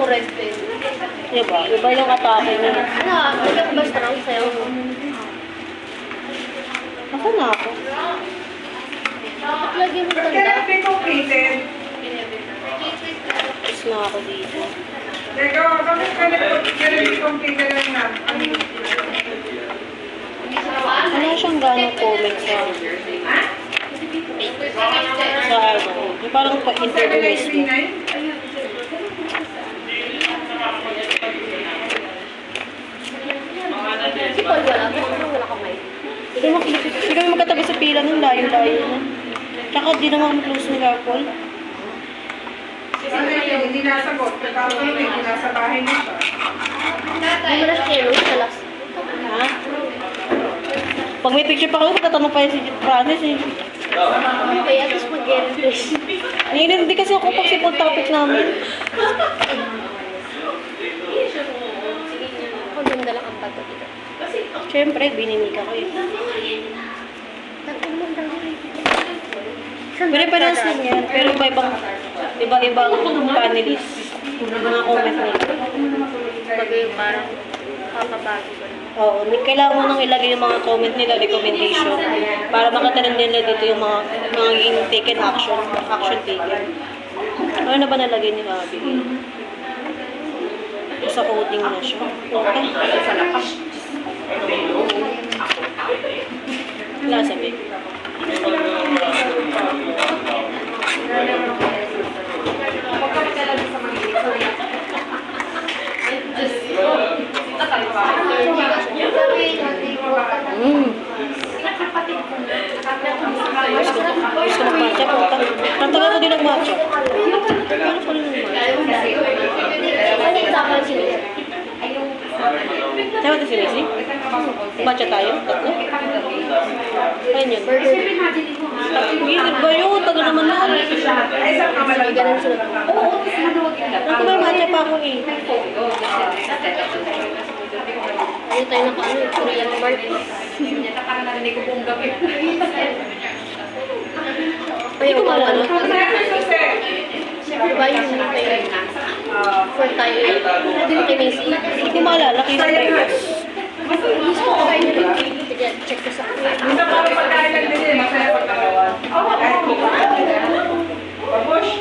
red pen. Diba? Iba yung atake niya. Ano, lagyan ko ba sa round sa'yo? Ako na ako. Lagyan mo But can tanda. it be completed? Tapos na ako dito. Teka, bakit can it be completed lang na? Wala siyang gano'ng comment sa ano. Yung parang pa-interview mismo. 739? Si Paul wala. Wala kamay. Hindi kami magkatabi sa pila nun, layo-layo na. Tsaka di naman close nila, Paul. Ano yun, hindi nasagot. Tapos yun, hindi nasa bahay na siya. Hindi mo na share sa last. Ha? Pag may picture pa kami, magtatanong pa yun si Francis eh. Okay, at least mag-get-dress. Hindi kasi ako pag si Paul topic namin. Ang ganda lang ang bato dito. Siyempre, binimika ko yun. Pare-parehas lang yan, pero iba-ibang panelist. Mga comment nila. Bagay parang papabago ko na. Oo, kailangan mo nang ilagay yung mga comment nila, recommendation, para makatanan nila dito yung mga taken action taken. Ano na ba nalagay ni Abby? Sa coding na siya. Okay. Sa lakas. Wala sabi. Gusto mag-matcha po. Tantagal ko din nag-matcha. Ano pala nag-matcha? Sabi ito si Missy? Matcha tayo? Tatlo? Ayun yun. Gilid ba yun? Tagal naman na. Ay, saan ka malagay? Ganun sila. Oo. Ano may matcha pa ako eh. Ano tayo naka-ano? Korean Mart. Ay, yung ano? Diba yung for tayo eh? Doon kay Macy. Hindi ko maalala. Kaya sa Vegas. Gusto ko kayo rin. Check ko sa Gusto ko rin pagkain lang din eh. Masaya pagkakawan. Babush!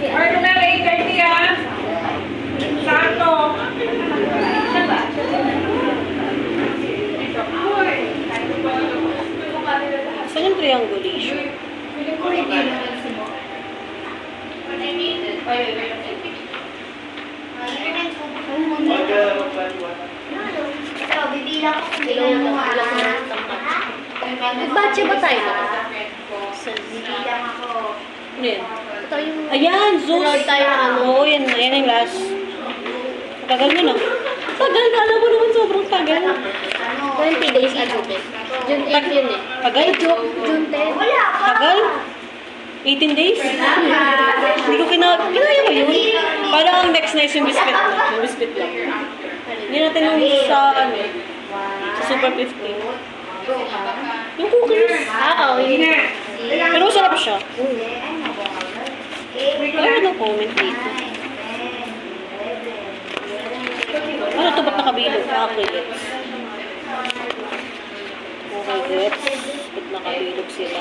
Order na lang 8:30 ah. Sakto. Saan yung triangulation? Nagbatcha ba tayo? Ano yun? Ito yung... Ayan! Zeus! Nanood tayo ng ano. Oo, yan. Ayan yung last. Tagal mo na. Tagal na. Alam mo naman sobrang tagal. 20 days ago din. June 8 yun eh. Tagal? June 10. Tagal? 18 days? Hindi ko kinaya mo yun. Parang ang next na is yung biscuit lang. Yung biscuit lang. Hindi natin yung sa ano. Sa Super 50. Yung cookies. Oo, yun. Pero sarap siya. Wala ka ng comment dito. Ano ito? Ba't nakabilog? Okay, gets. Okay, gets. Ba't nakabilog sila?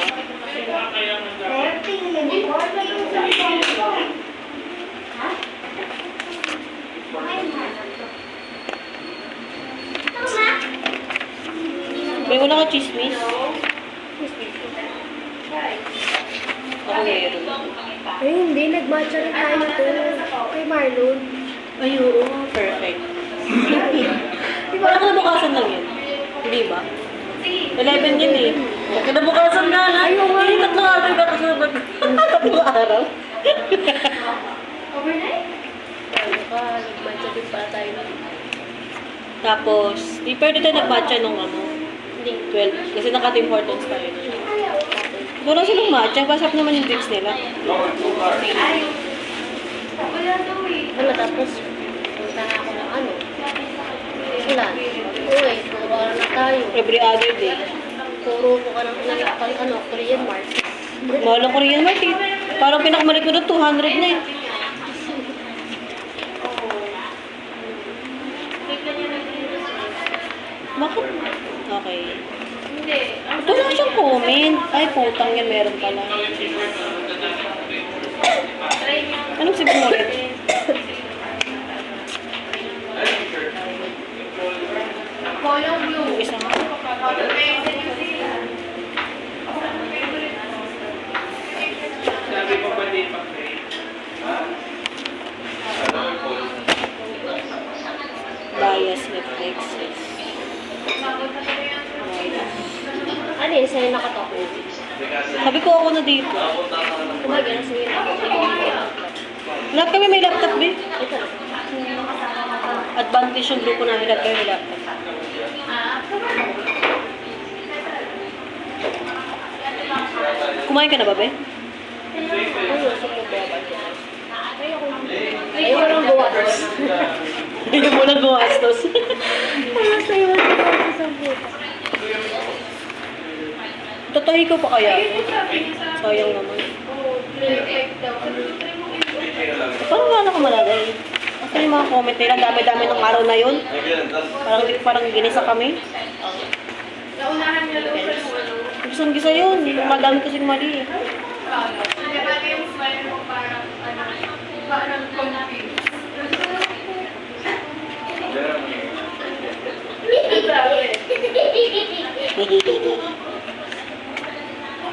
May wala ka chismis? Ako meron. Ay, hindi. Nagmatcha rin tayo to. Kay Marlon. Ay, oo. Perfect. Parang kinabukasan lang yun. Hindi ba? 11 yun eh. Kinabukasan nga na. Ay, oo. Ay, tatlong araw ka kasunod. Tatlong araw. Overnight? Nagmatcha din pala tayo. Tapos, di pwede tayo nag-matcha nung ano. Hindi, 12. Kasi naka-Tim Hortons tayo. Wala silang matcha. Pasap naman yung drinks nila. Ano, tapos, punta na ako ng ano. Wala. Uy, puro na tayo. Every other day. Puro ko ka ng ano, Korean Mart. Mahal ang Korean Mart eh. Parang pinakamalit ko doon, 200 na eh. Bakit? Okay. Ito lang siyang comment. Ay, putang yan, meron pala. Anong sipin mo ulit? Yung isa nga. Sabi ko ba din pag-pray? Bias, Netflix. Ano yun? Sa'yo nakatok. Sabi ko ako na dito. Kumagyan na sa'yo nakatok. Lahat kami may laptop, be. Ito na. Advantage yung grupo namin, lahat kami may laptop. Kumain ka na ba, be? Ayoko nang gawas. Hindi mo lang gumastos. Ayoko nang gawas sa buta. Tatahi ko pa kaya? Sayang naman. Parang wala ka malagay. Kasi yung mga comment nila, dami-dami ng araw na yun. Parang ginisa kami. Naunahan niya daw sa ano. Gisang-gisa yun. Madami kasing mali. Nagkakali yung smile mo parang confused.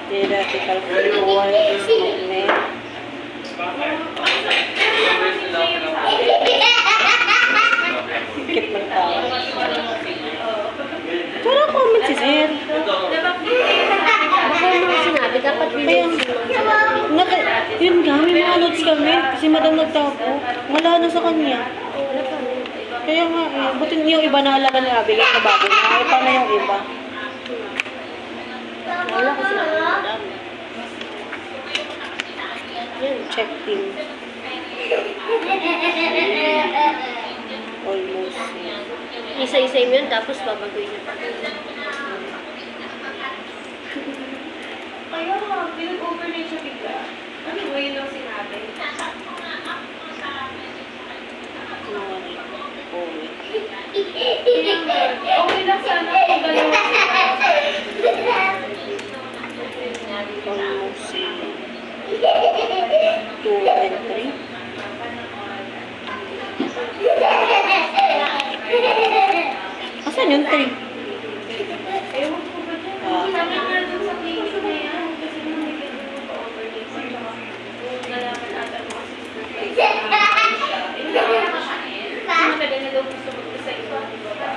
Theoretical fluid is movement. Kip ng tao. Wala comment si Sir. Baka yung mga sinabi, dapat Yun nga, may mga notes kami. Kasi madam nagtapo. Wala na sa kanya. Kaya nga eh, buti yung iba na alaga ni Abby na bago na. Ay, paano yung iba? Wala kasi nakakadami. Yan, check team. Almost. Isa-isa yun, tapos babaguhin niya pa. Kaya nga, pinag-overnight siya bigla. Ano mo yun ang sinabi? Okay lang sana kung dalawa sila. Almost. 2 and 3. Asan yung 3? Ewan ko ba dyan? Sabi nga dun sa case na yan, kasi nung may ganun pa-overnight siya. Nung nalaman ata mga sister ko, siya. Hindi na siya. Kasi matagal na daw gusto ko sa iba, di ba ba?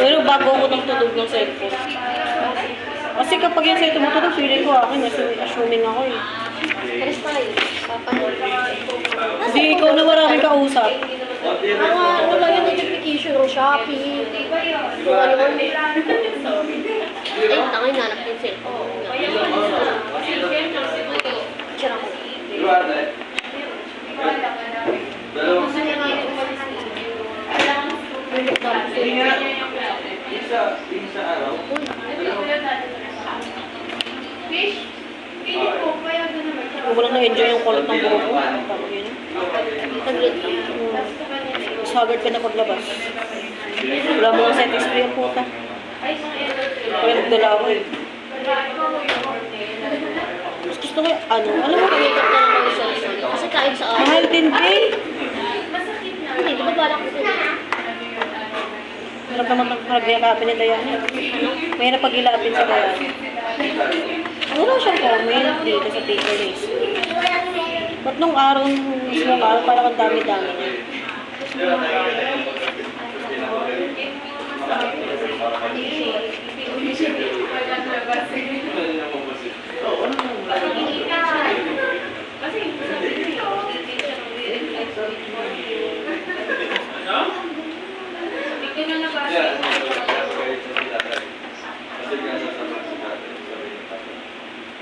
Pero bago ako nang tutog ng cellphone. Kasi kapag yan sa'yo tumutulog, feeling ko akin, assuming ako eh. Pares tayo. Papanood. Hindi ikaw na maraming kausap. Mga ano lang yung notification ng Shopee. Kung ano man. Ay, tangay nanap yung cellphone. Tira ko. Isa araw. Fish? Hindi ko, kaya gano'n naman. Kung walang na-enjoy yung kulot ng buhok ko, tama yun. Taglit lang. Mas haggard ka na paglabas. Wala mo ng setting spray ang puta. Kaya nagdala ako eh. Mas gusto ko yung ano, alam mo, Makeup na lang ako sa kasi kahit sa araw. mahal din din. Hindi, di ba balak ko ito? Hirap naman pag-ilapin ni Diana. Mahirap pag-ilapin si Diana. Wala siyang comment dito sa paper list. Ba't nung araw, mismong araw, parang ang dami-dami niya.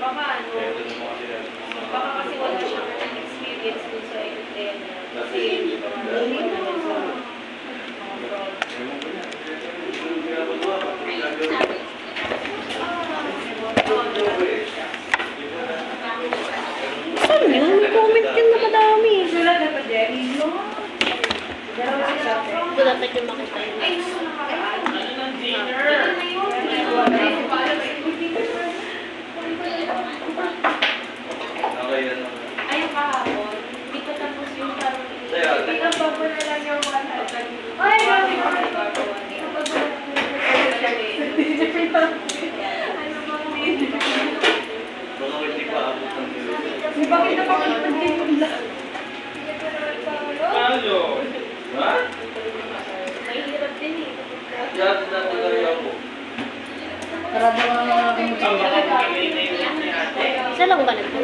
Baka ano, baka kasi wala siyang experience against dun sa Eritrea na kasi hindi naman sa fraud. Saan yun? May comment yun na madami. Wala na pa, Jerry? Dalawa si Shate. Ito dapat yung makita yun. Ay, gusto nakaraan. Ano ng dinner? Ay, kahapon. Hindi ko tapos yung parang pinagbago na lang yung 100. Ay, grabe ko na gagawa. Bakit napakalitan din yung lahat? Paano? Ha? Mahirap din eh. Isa lang ba nito?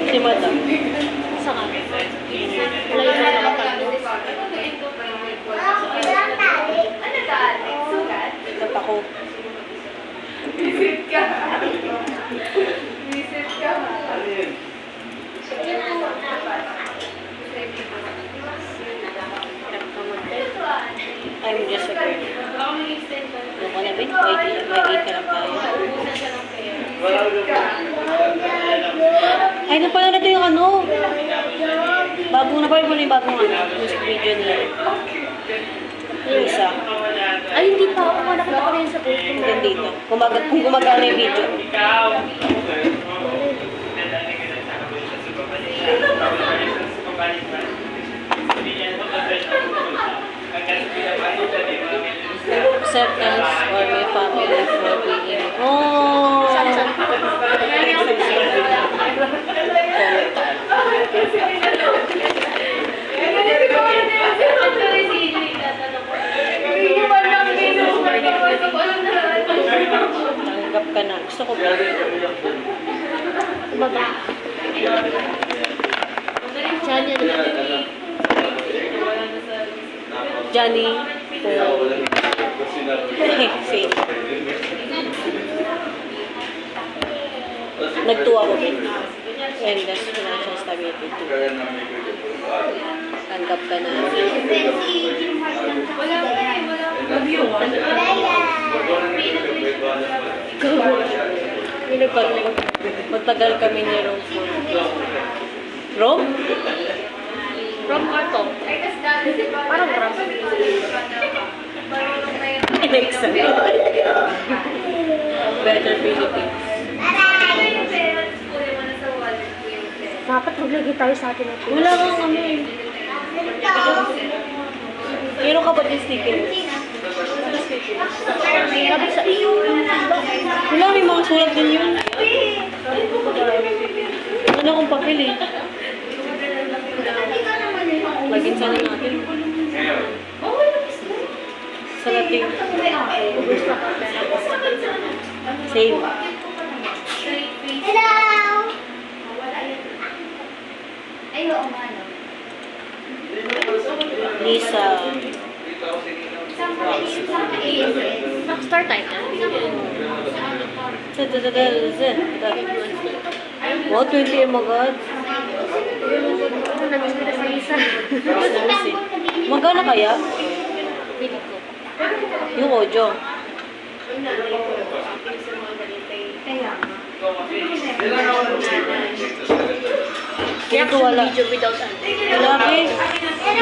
Si Madam. Isa ka. Wala yung mga nakapagod. Ano dati? Sugat? Ikat ako. Visit ka. Visit ka. I'm just a girl. Ako mag-extend ka. Ano ka na ba? May 8 ka lang tayo. Ubusan ka ng pera. Ay, nung pala natin yung ano. Bagong na ba yung bagong ano? Music video nila. Yung isa. Ay, hindi pa ako. Nakita ko na yun sa Facebook. Hanggang dito. Kung gumagana yung video. Ikaw. Acceptance or may family for being. Oh! Tanggap ka na. Gusto ko ba? Baba. Diyan yan na. Johnny. Same. Nagtuwa ko din. And that's financial stability too. Tanggap ka na. Wala pa eh, wala pa. Magtagal kami ni Rome. Rome? From Carto. Ay, kasi dati di ba? Parang gram. Marunong na yun. Alexa. Better Philippines. Ay, yung parents ko, yung ano sa wallet ko yung pera. Dapat maglagay tayo sa atin ito. Wala kang ano eh. Meron ka ba din sticker? Dapat sa iyo. Wala, may mga sulat din yun. Ano akong papel eh. Lagin sana natin. Sa lating. Same. Hello! Ay, oo nga, no? Lisa. Start time na. Wow, 20 mo agad. Ano namimira sa isa? Magkano kaya? Pilit ko. Yung audio. Kaya nga. Ito wala. Video without ano. Malaki.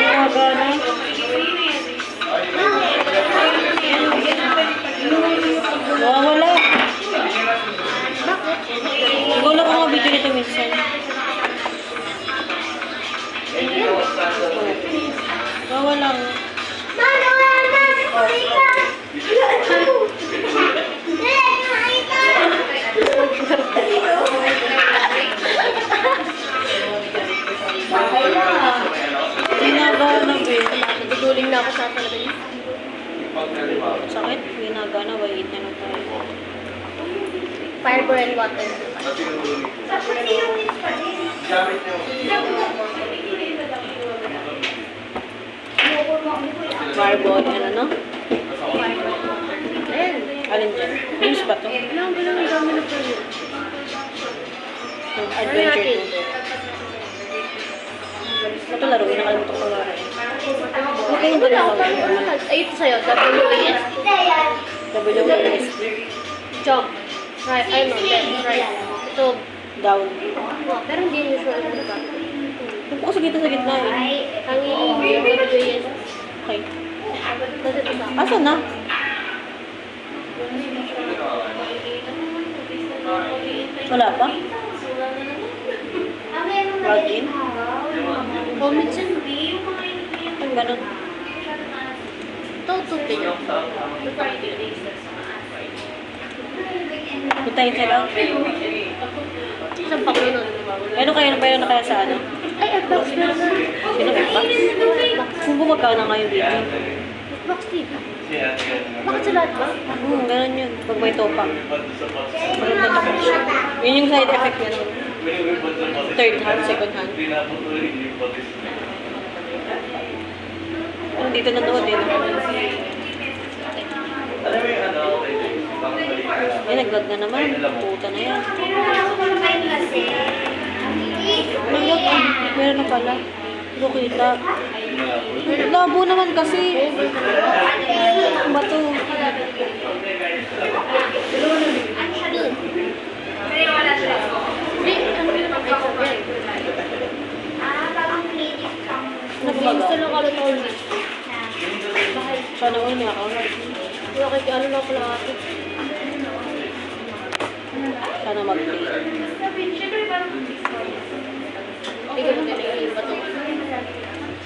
Magkano? Wala. Wala ko nga video nito minsan. Wala nga. Ginagana ba? Duduling na ako sa talaga yun. Sakit? Ginagana ba? Eat na lang tayo. Fiber and water. Fireball and ano? Ayan. Alin dyan? News ba to? Alam ko lang, ang dami na po yun. Adventure natin? to. Ito laro, nakalimutan ko laro. Okay, yung ganun lang. Ay, ito sa'yo. WAS. WAS. Jump. Right. Ay, no. Left. Right. Ito. Down. Oh, pero hindi yun usual ano ba? Yung po sa gitna eh. Ang WAS. Okay. Nasa ito sa. Asan na? Wala pa? Login? Oh, minsan. Ang ganun. Ito, tutin. Puntahin sila. Isang paklo nun. Ano kaya sa ano? Ay, Xbox na na. Sino ba? Kung bumagkano nga yung video. Xbox TV. Bakit sa lahat ba? Ganun yun. Pag may topa. Yun yung side effect niya. Third hand, second hand. Dito na doon din. Ay, nag-vlog na naman. Puta na yan. Nag-vlog. Meron na pala. Hindi ko kita. Labo naman kasi. Ano ba to? Nag-install lang ako ng Sana all may account. wala kay ano lang pala ate. Sana mag-play. Hindi ko natin iba to.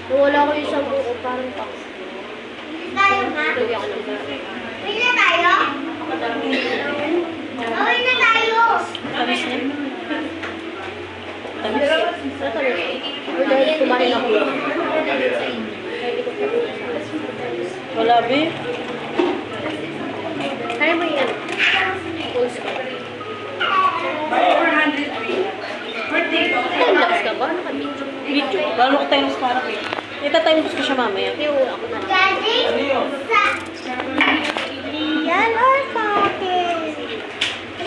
Nung wala ko yung 10 ko, parang pa. Tuloy ako ng Tamis niya. Tamis. Or dahil kumain ako. Wala, be. Kaya mo yan. Full screen. Time-lapse ka ba? Ano ka video? Video. Lalo ko tayo sa parang eh. Ita-times ko siya mamaya. Hindi, ako na lang. Yan or sa akin?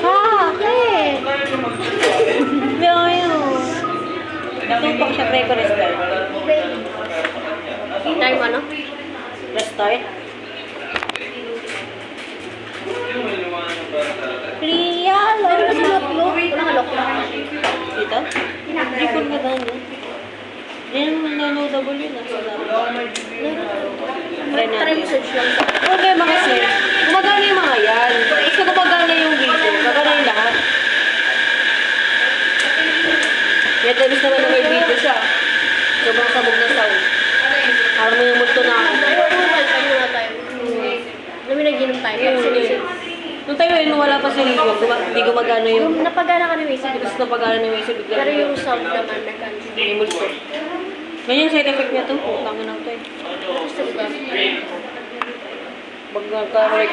Sa akin! Yayo. Tupak siya, try ko restart. Time ano? Restart. Real Pero kasi lock-lock. Wala ka lock-lock. Dito? Hindi ko na daan yun. Yan yung nanoodable yun. Try Try natin. mo search lang sa Okay, mga sir. Gumagana yung mga yan. Gusto ko gumagana yung video. Gagana yung lahat. May times naman na may video siya. Sobrang sabog na sound. Parang may multo na ako. Tayo muna tayo. Alam mo naginom tayo. Nung tayo yun, nung wala pa si Rigo, hindi gumagana yung... Yung napagana ka ni Macy, di ba? Tapos napagana na yung isa bigla. Pero yung sound naman nag-cancel. May multo. Ganyan yung side effect niya to. Tangin na to eh. Gusto ko ba? Magka-work.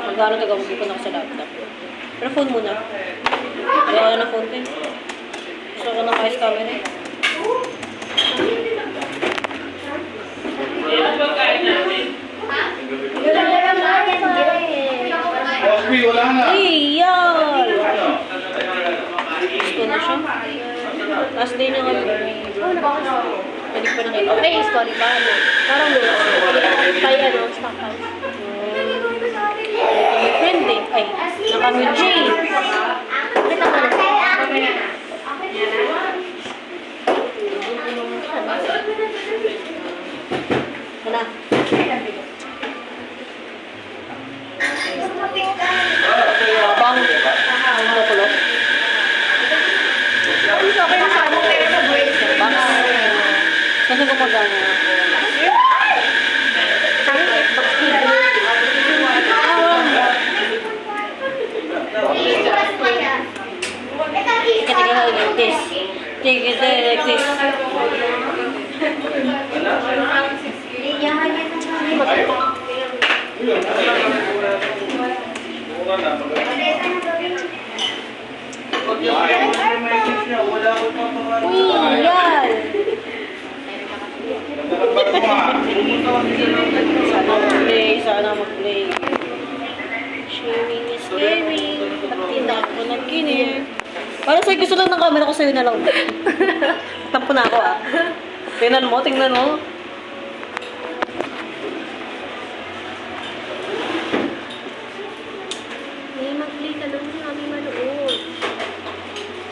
Magkano taga-mag-ipon ako sa laptop. Pero phone muna. Kaya na phone ko eh. Gusto ko ng ice camera eh. Osby, wala na. Real! Gusto na siya. Last day na kami. Oo, nakakasama. Pwede pa nakita. May story ba? Ano? Parang no. Kaya ano, stock house. May friend eh. Ay, naka-with Jay. Kita ka na. Wala. Babang. Ano ko lang? Okay na sa ano. Box. Kasi gumagana. Teka, like this. Take it like this. Uy, yan! Sana mag-play. Shaming is scary. Pati na ako nagkinig. Parang sa'yo gusto lang ng camera ko sa'yo na lang. Tampo na ako ah. Tingnan mo, tingnan mo. May mag-play ka lang sa kami manood.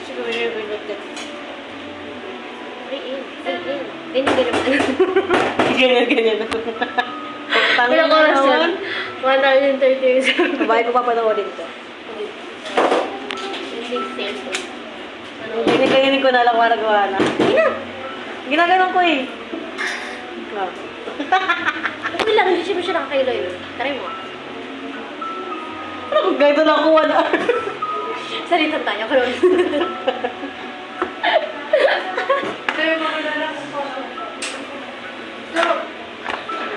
Siguro yung pinot ka. Play in. Ganyan naman. Ganyan. Tangin Ilang na oras naman. yan? 130 years. Babae ko papanoorin to. Big cellphone. Ganyan ko na lang para na. Ginaganon ko eh. Oh. Okay lang, hindi siya nakakailo yun. Try mo. Ano kung ganito lang ako 1 hour? Salitan tayo, karoon. Pero makalala ko pa.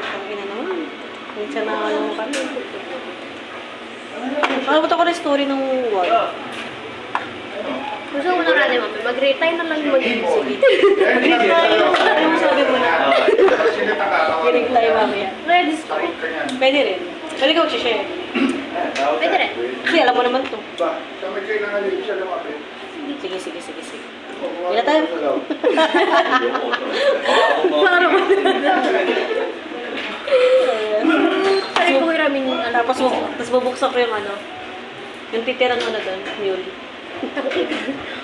Tangin na naman. Minsan na ano kami. Nakabot ako ng story ng war. Gusto mo na nga naman, mag-retire na lang yung mag-isip. Ano mo sabi mo na? Kinig tayo mamaya. Ready story. Pwede rin. Pwede ka mag-share. Pwede rin. Kasi alam mo naman to. Sa may kailangan din siya lumapit. Sige. Hindi na tayo. Parang Ay, kung iramin yung ano. Tapos bubuksan ko yung ano. Yung titirang ano doon. Mule.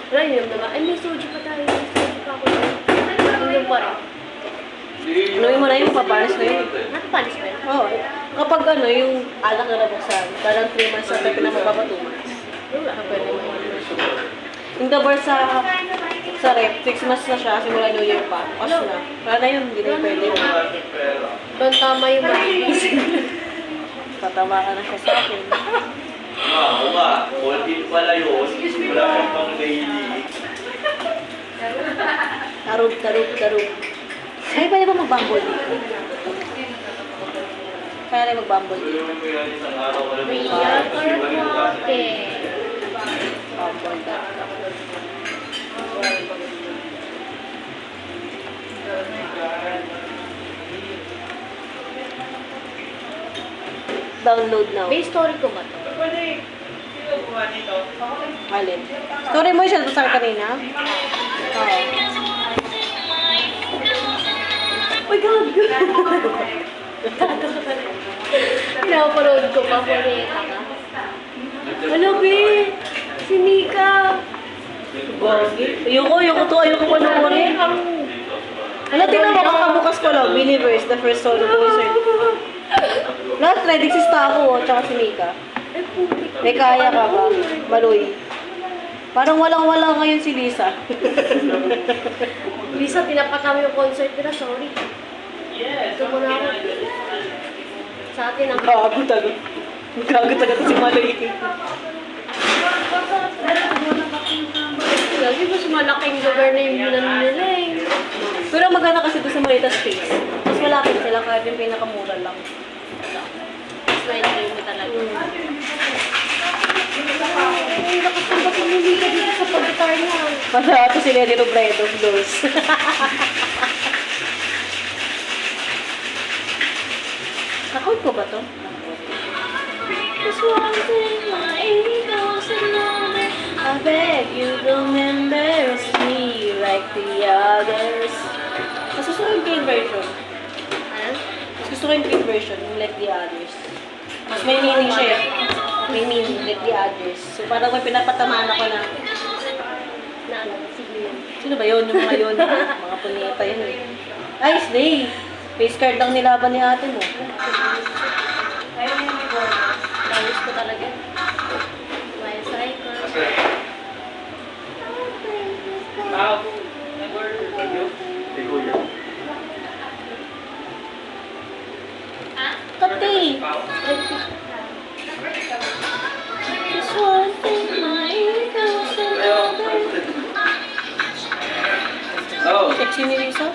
Wala yun naman. Ay, may soju pa tayo. May soju pa ako. Yung pa rin. Inuwi mo na yung papanis na yun. Nakapanis ba yun? Oo. Kapag ano, yung alak na nabuksan, parang 3 months na tayo pinamababa 2 months. Wala. Pwede mo. Yung dabar sa rep, 6 months na siya, simula New Year pa. Pas na. Wala na yun, hindi na pwede. Doon tama yung mabilis. Tatama ka na siya sa akin. Oo nga, all in pala yun. Wala kang pang daily. Tarog. Ay, pwede ba mag-bumble? Kaya na mag-bumble. Isang araw ka lang. Real or pocket? Download now. Base story ko ba to? Pwede, sino gumawa dito? Alin? Story mo siya sa kanina? Oo. Uy, gabi! Pinapanood ko pa, Boneta ka. Ano, be? Si Mika. Gogi. Ayoko panoorin. Wala, tingnan mo, kakabukas ko lang. Believers, the first solo concert. Lahat ready si Stako, tsaka si Mika. Ay, putik. May kaya ka ba? Maloy. Parang walang-wala ngayon si Lisa. Lisa, tinapat namin yung concert nila, sorry. Yes. Ito mo na ako. Sa atin ang... Gago talaga si Maloy. Lagi mas malaking lugar na yung bilan nila eh. Pero maganda kasi ito sa Marita Space. Mas malapit sila kahit yung pinakamura lang. Mas na-enjoy mo talaga. Ay, nakasamba ko yung Mika dito sa pag-guitar niya. Masarap ito si Lenny Robredo, Blues. Nakount ko ba to? Just one thing, my ego's another. I beg you don't embarrass me like the others. Mas gusto ko yung clean version. Ano? Mas gusto ko yung clean version, yung like the others. Mas may meaning siya eh. May meaning, like the others. So parang may pinapatamaan ako na, Na ano? Sige yan. sino ba yun? Yung mga yun. Mga punita yun eh. Ay, Slay! Face card lang nilaban ni ate mo. Bawis ko talaga. My cycle. Wow. Nag-order for you? Kati! Just one thing, my ego's another. Oh, Sexy ni Lisa?